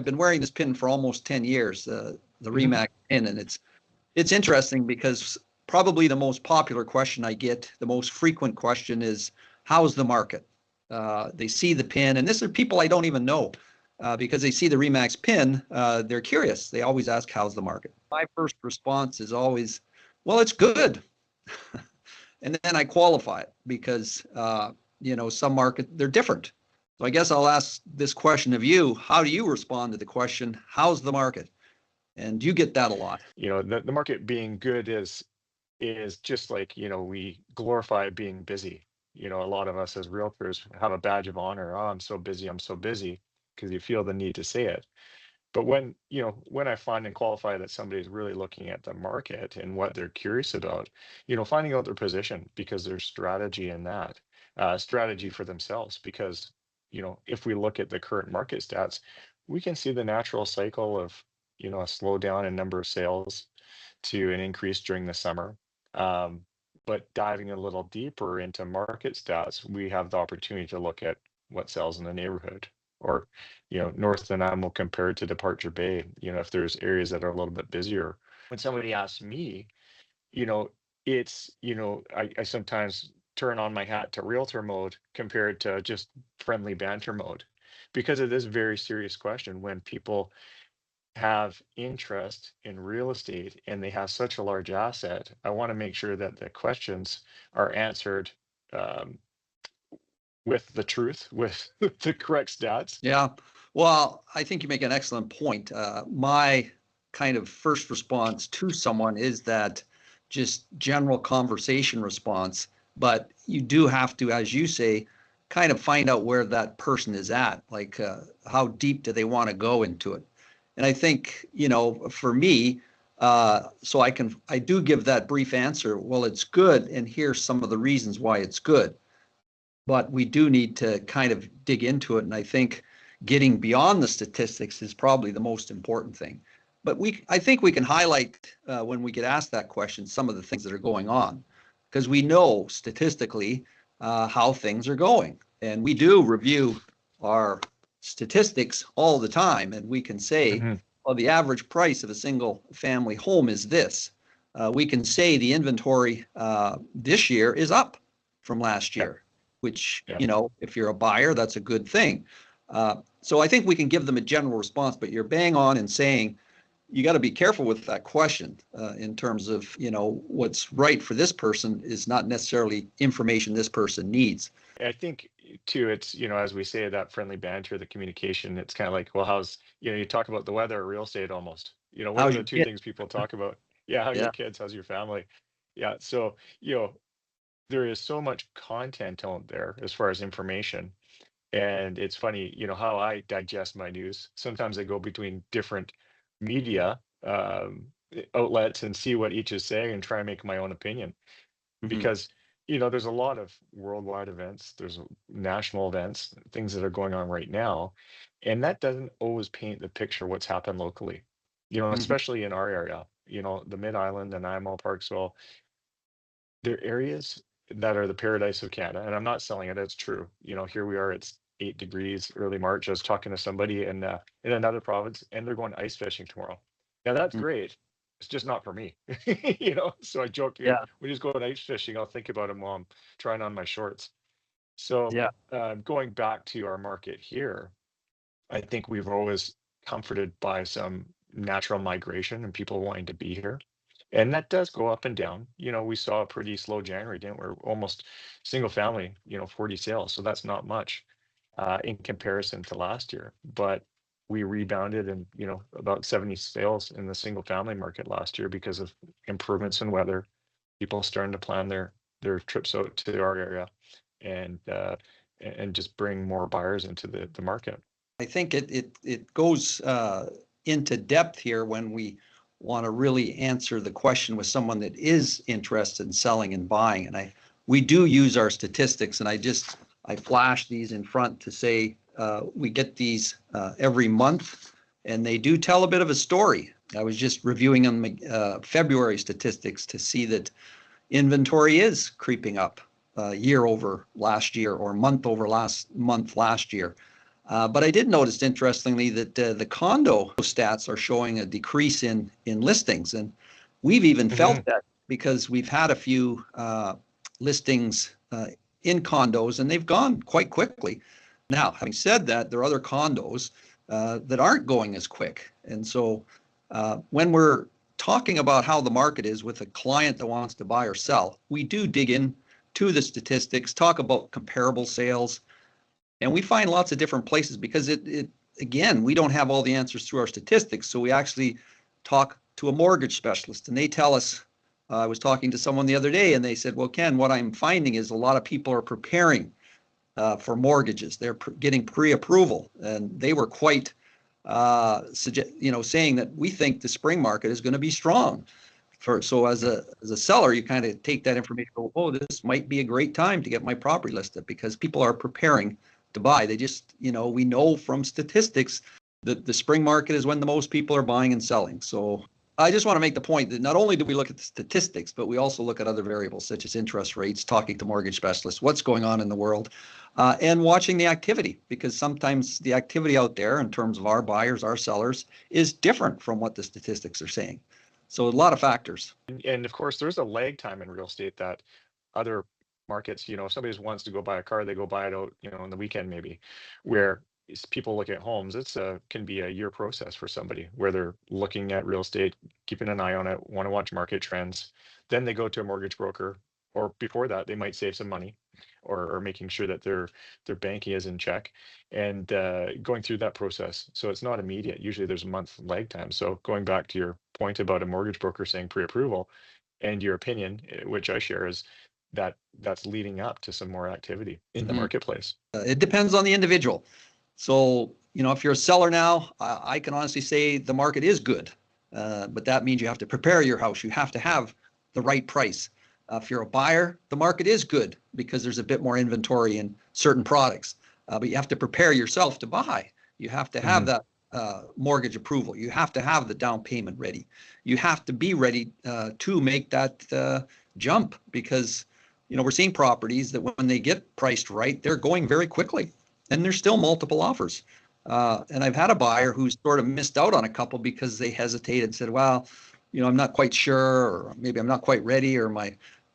been wearing this pin for almost 10 years, the Mm-hmm. Remax pin, and it's interesting because probably the most popular question I get, the most frequent question is, how's the market? They see the pin, and this are people I don't even know because they see the Remax pin. They're curious. They always ask, how's the market? My first response is always, well, it's good. And then I qualify it because, some market, they're different. So I guess I'll ask this question of you. How do you respond to the question, how's the market? And you get that a lot. The market being good is just like, we glorify being busy. A lot of us as realtors have a badge of honor. Oh, I'm so busy, because you feel the need to say it. But when I find and qualify that somebody is really looking at the market and what they're curious about, finding out their position, because there's strategy in that, strategy for themselves. Because, if we look at the current market stats, we can see the natural cycle of, a slowdown in number of sales to an increase during the summer. But diving a little deeper into market stats, we have the opportunity to look at what sells in the neighborhood, or North Nanaimo compared to Departure Bay, if there's areas that are a little bit busier. When somebody asks me, you know, I sometimes turn on my hat to realtor mode compared to just friendly banter mode, because of this very serious question. When people have interest in real estate and they have such a large asset, I want to make sure that the questions are answered um, with the truth, with the correct stats. Yeah. Well, I think you make an excellent point. My kind of first response to someone is that just general conversation response, but you do have to, as you say, kind of find out where that person is at, like how deep do they want to go into it. And I think, for me, so I do give that brief answer. Well, it's good, and here's some of the reasons why it's good. But we do need to kind of dig into it. And I think getting beyond the statistics is probably the most important thing. But I think we can highlight when we get asked that question, some of the things that are going on, because we know statistically how things are going. And we do review our statistics all the time. And we can say, Mhm. well, the average price of a single family home is this. We can say the inventory this year is up from last Yeah, year, which, yeah. if you're a buyer, that's a good thing. So I think we can give them a general response, but you're bang on in saying you got to be careful with that question in terms of, what's right for this person is not necessarily information this person needs. I think too, it's, as we say, that friendly banter, the communication, it's kind of like, well, you talk about the weather or real estate almost. What are How's the your two kid? things people talk about? Yeah, how's your Yeah. kids? How's your family? Yeah. So, there is so much content out there as far as information. And it's funny, how I digest my news. Sometimes I go between different media outlets and see what each is saying and try and make my own opinion. Mhm. Because, there's a lot of worldwide events, there's national events, things that are going on right now. And that doesn't always paint the picture what's happened locally, Mhm. especially in our area, the Mid Island, the Nanaimo, Parksville. They're areas that are the paradise of Canada. And I'm not selling it, it's true. Here we are, it's 8 degrees early March. I was talking to somebody in another province, and they're going ice fishing tomorrow. Now that's Mhm. great. It's just not for me. So I joke, Yeah. we just go ice fishing. I'll think about them while I'm trying on my shorts. So Yeah. going back to our market here, I think we've always comforted by some natural migration and people wanting to be here. And that does go up and down. We saw a pretty slow January, didn't we? Almost single family, 40 sales. So that's not much in comparison to last year. But we rebounded, and about 70 sales in the single family market last year because of improvements in weather, people starting to plan their trips out to our area, and just bring more buyers into the market. I think it goes into depth here when we want to really answer the question with someone that is interested in selling and buying. And we do use our statistics, and I flash these in front to say we get these every month, and they do tell a bit of a story. I was just reviewing them February statistics to see that inventory is creeping up year over last year or month over last month last year. But I did notice, interestingly, that the condo stats are showing a decrease in listings, and we've even Hmm. felt that because we've had a few listings in condos, and they've gone quite quickly. Now, having said that, there are other condos that aren't going as quick, and so when we're talking about how the market is with a client that wants to buy or sell, we do dig in to the statistics, talk about comparable sales, and we find lots of different places because it again, we don't have all the answers through our statistics. So we actually talk to a mortgage specialist and they tell us, I was talking to someone the other day and they said, well, Ken, what I'm finding is a lot of people are preparing for mortgages. They're getting pre-approval, and they were quite, saying that we think the spring market is going to be strong. So as a seller, you kind of take that information, go, oh, this might be a great time to get my property listed because people are preparing to buy. They just, we know from statistics that the spring market is when the most people are buying and selling. So I just want to make the point that not only do we look at the statistics, but we also look at other variables such as interest rates, talking to mortgage specialists, what's going on in the world, and watching the activity, because sometimes the activity out there in terms of our buyers, our sellers, is different from what the statistics are saying. So a lot of factors. And of course, there's a lag time in real estate that other markets, if somebody wants to go buy a car, they go buy it out, on the weekend maybe, where people look at homes, it's can be a year process for somebody where they're looking at real estate, keeping an eye on it, want to watch market trends. Then they go to a mortgage broker, or before that, they might save some money, or making sure that their banking is in check, and going through that process. So it's not immediate. Usually there's a month lag time. So going back to your point about a mortgage broker saying pre-approval, and your opinion, which I share, is that that's leading up to some more activity in the Mhm. marketplace. It depends on the individual. So, if you're a seller now, I can honestly say the market is good, but that means you have to prepare your house. You have to have the right price. If you're a buyer, the market is good because there's a bit more inventory in certain products, but you have to prepare yourself to buy. You have to have Mhm. that mortgage approval. You have to have the down payment ready. You have to be ready to make that jump because we're seeing properties that when they get priced right, they're going very quickly, and there's still multiple offers. And I've had a buyer who's sort of missed out on a couple because they hesitated and said, well, I'm not quite sure, or maybe I'm not quite ready, or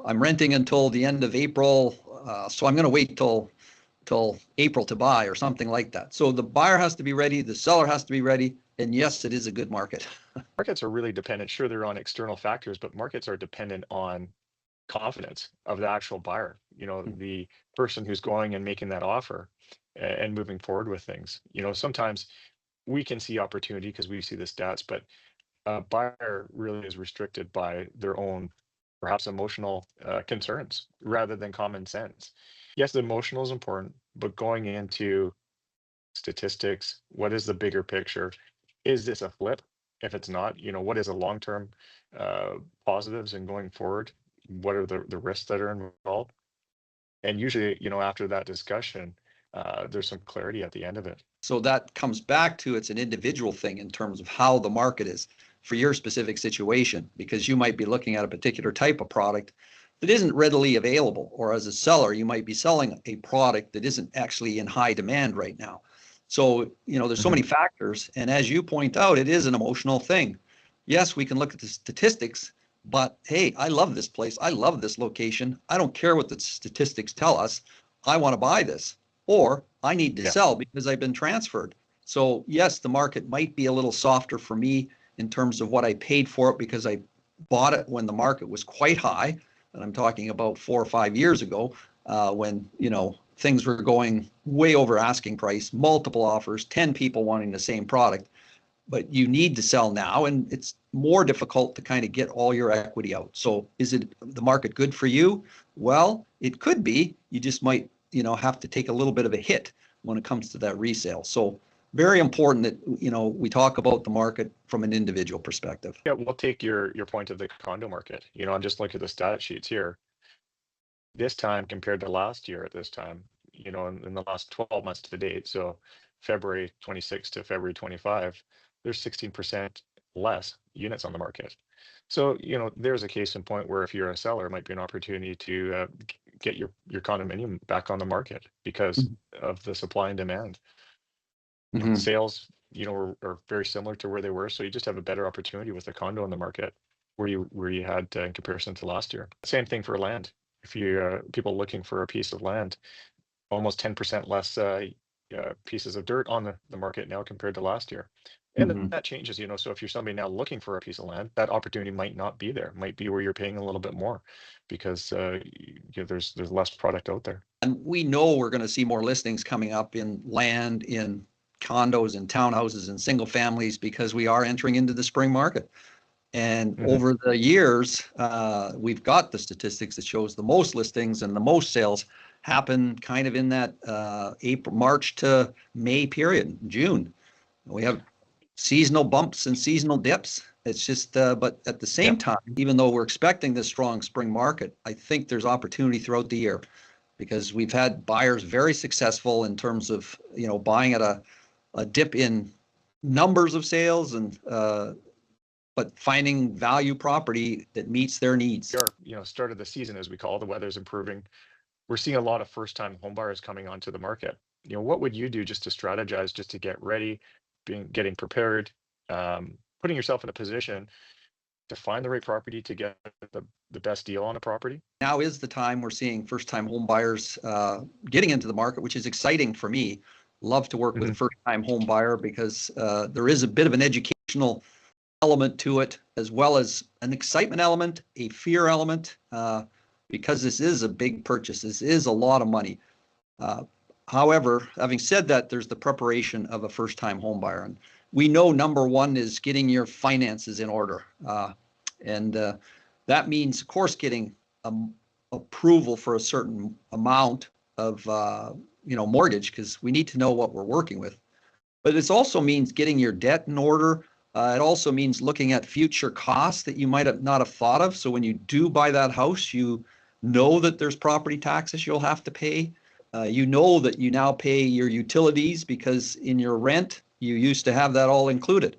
I'm renting until the end of April, so I'm going to wait till April to buy, or something like that. So the buyer has to be ready, the seller has to be ready, and yes, it is a good market. Markets are really dependent. Sure, they're on external factors, but markets are dependent on confidence of the actual buyer, the person who's going and making that offer, and moving forward with things. Sometimes we can see opportunity because we see the stats, but a buyer really is restricted by their own, perhaps emotional concerns rather than common sense. Yes, the emotional is important, but going into statistics, what is the bigger picture? Is this a flip? If it's not, what is the long-term uh, positives and going forward? What are the risks that are involved? And usually, after that discussion, there's some clarity at the end of it. So that comes back to it's an individual thing in terms of how the market is for your specific situation, because you might be looking at a particular type of product that isn't readily available, or as a seller, you might be selling a product that isn't actually in high demand right now. So, there's so Mhm. many factors. And as you point out, it is an emotional thing. Yes, we can look at the statistics, but hey, I love this place. I love this location. I don't care what the statistics tell us. I want to buy this, or I need to Yeah. sell because I've been transferred. So yes, the market might be a little softer for me in terms of what I paid for it because I bought it when the market was quite high. And I'm talking about 4 or 5 years ago, when things were going way over asking price, multiple offers, 10 people wanting the same product. But you need to sell now, and it's more difficult to kind of get all your equity out. So is it the market good for you? Well, it could be. You just might, have to take a little bit of a hit when it comes to that resale. So very important that, we talk about the market from an individual perspective. Yeah, we'll take your point of the condo market. I'm just looking at the stat sheets here. This time compared to last year at this time, in the last 12 months to date, so February 26 to February 25, there's 16% less units on the market. So, there's a case in point where if you're a seller, it might be an opportunity to get your condominium back on the market because of the supply and demand. Mhm. Sales, are very similar to where they were. So you just have a better opportunity with a condo in the market where you had in comparison to last year. Same thing for land. If you people looking for a piece of land, almost 10% less pieces of dirt on the market now compared to last year. And Mhm. that changes, so if you're somebody now looking for a piece of land, that opportunity might not be there, might be where you're paying a little bit more because there's less product out there. And we know we're going to see more listings coming up in land, in condos, and townhouses, and single families because we are entering into the spring market. And Mhm. over the years, we've got the statistics that shows the most listings and the most sales happen kind of in that March to May period, June. We have seasonal bumps and seasonal dips. It's just, but at the Yeah. same time, even though we're expecting this strong spring market, I think there's opportunity throughout the year because we've had buyers very successful in terms of, buying at a dip in numbers of sales and but finding value property that meets their needs. We are, start of the season, as we call, the weather's improving. We're seeing a lot of first-time homebuyers coming onto the market. What would you do just to strategize, just to get ready, getting prepared, putting yourself in a position to find the right property to get the best deal on a property? Now is the time we're seeing first-time home buyers getting into the market, which is exciting for me. Love to work with a Mhm. first-time home buyer because there is a bit of an educational element to it, as well as an excitement element, a fear element, because this is a big purchase. This is a lot of money. However, having said that, there's the preparation of a first-time home buyer. And we know number one is getting your finances in order. And that means, of course, getting approval for a certain amount of, mortgage, because we need to know what we're working with. But it also means getting your debt in order. It also means looking at future costs that you might have not have thought of. So when you do buy that house, you know that there's property taxes you'll have to pay. You know that you now pay your utilities because in your rent, you used to have that all included.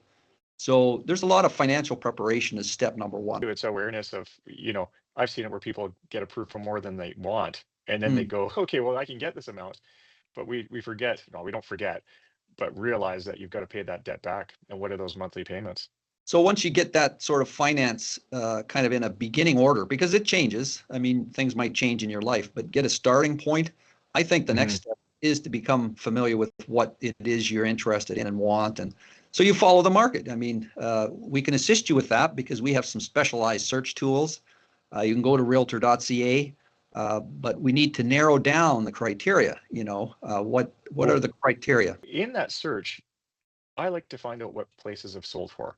So there's a lot of financial preparation as step number one. It's awareness of, I've seen it where people get approved for more than they want, and then they Mm. go, okay, well, I can get this amount, but we forget, no, we don't forget, but realize that you've got to pay that debt back. And what are those monthly payments? So once you get that sort of finance kind of in a beginning order, because it changes, I mean, things might change in your life, but get a starting point. I think the next Mhm. step is to become familiar with what it is you're interested in and want. And so you follow the market. I mean, we can assist you with that because we have some specialized search tools. You can go to realtor.ca, but we need to narrow down the criteria. What are Well, the criteria? in that search, I like to find out what places have sold for.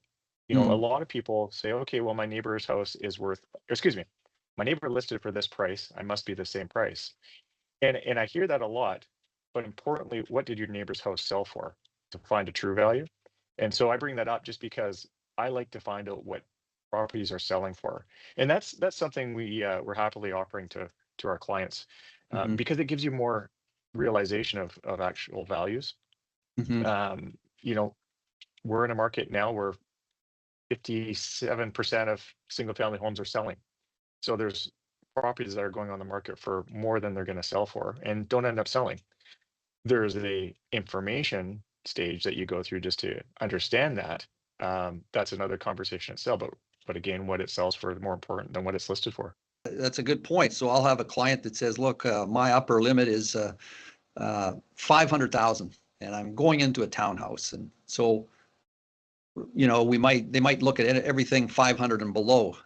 A Mm. lot of people say, okay, well, my neighbor's house is worth, or excuse me, my neighbor listed for this price. I must be the same price. And I hear that a lot. But importantly, what did your neighbor's house sell for to find a true value? And so I bring that up just because I like to find out what properties are selling for. And that's something we're happily offering to our clients Hmm. because it gives you more realization of actual values. Hmm. Um, you know, we're in a market now where 57% of single family homes are selling. So there's properties that are going on the market for more than they're going to sell for and don't end up selling. There's a information stage that you go through just to understand that. That's another conversation itself. But again, what it sells for is more important than what it's listed for. That's a good point. So I'll have a client that says, look, my upper limit is 500,000 and I'm going into a townhouse. And so, they might look at everything 500 and below,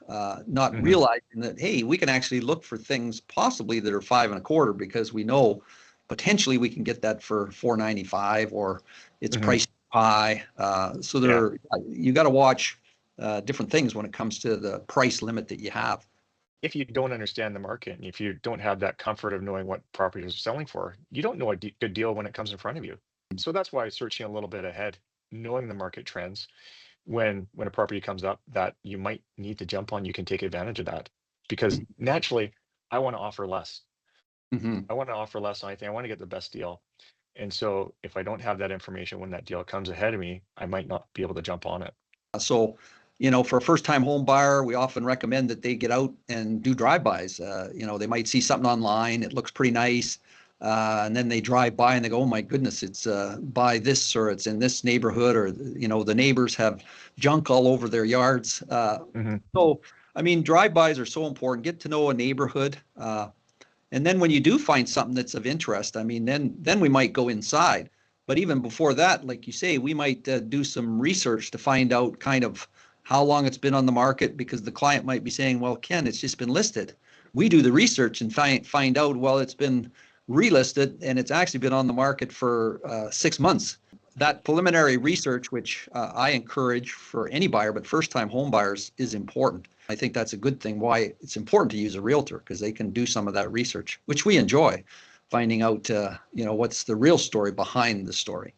not Hmm. realizing that, hey, we can actually look for things possibly that are 5.25 because we know potentially we can get that for 495 or it's Hmm. priced high. Yeah. You got to watch different things when it comes to the price limit that you have. If you don't understand the market and if you don't have that comfort of knowing what properties are selling for, you don't know a good deal when it comes in front of you. So that's why searching a little bit ahead, knowing the market trends, when a property comes up that you might need to jump on, you can take advantage of that. Because naturally, I want to offer less. Mm-hmm. I want to offer less on anything. I want to get the best deal. And so if I don't have that information when that deal comes ahead of me, I might not be able to jump on it. So, for a first-time home buyer, we often recommend that they get out and do drive-bys. They might see something online, it looks pretty nice. And then they drive by and they go, oh my goodness, it's by this, or it's in this neighborhood, or the neighbors have junk all over their yards. Hmm. So I mean, drive-bys are so important. Get to know a neighborhood. And then when you do find something that's of interest, I mean, then we might go inside. But even before that, like you say, we might do some research to find out kind of how long it's been on the market, because the client might be saying, well, Ken, it's just been listed. We do the research and find out, well, it's been relisted and it's actually been on the market for 6 months. That preliminary research, which I encourage for any buyer, but first-time home buyers, is important. I think that's a good thing, why it's important to use a realtor, because they can do some of that research, which we enjoy, finding out, what's the real story behind the story.